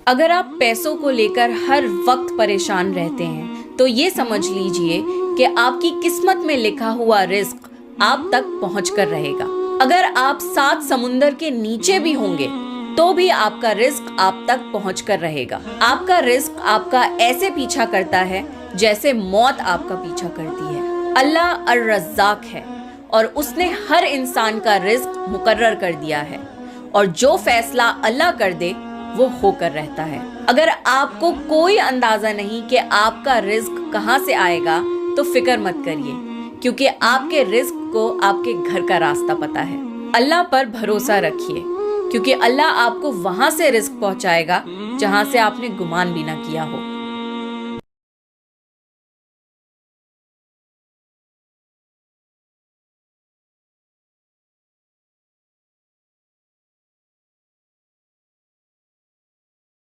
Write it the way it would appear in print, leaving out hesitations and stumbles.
اگر آپ پیسوں کو لے کر ہر وقت پریشان رہتے ہیں تو یہ سمجھ لیجئے کہ آپ کی قسمت میں لکھا ہوا رزق آپ تک پہنچ کر رہے گا۔ اگر آپ 7 سمندر کے نیچے بھی ہوں گے تو بھی آپ کا رزق آپ تک پہنچ کر رہے گا۔ آپ کا رزق آپ کا ایسے پیچھا کرتا ہے جیسے موت آپ کا پیچھا کرتی ہے۔ اللہ الرزاق ہے اور اس نے ہر انسان کا رزق مقرر کر دیا ہے، اور جو فیصلہ اللہ کر دے وہ ہو کر رہتا ہے۔ اگر آپ کو کوئی اندازہ نہیں کہ آپ کا رزق کہاں سے آئے گا تو فکر مت کریے، کیونکہ آپ کے رزق کو آپ کے گھر کا راستہ پتہ ہے۔ اللہ پر بھروسہ رکھیے، کیونکہ اللہ آپ کو وہاں سے رزق پہنچائے گا جہاں سے آپ نے گمان بھی نہ کیا ہو۔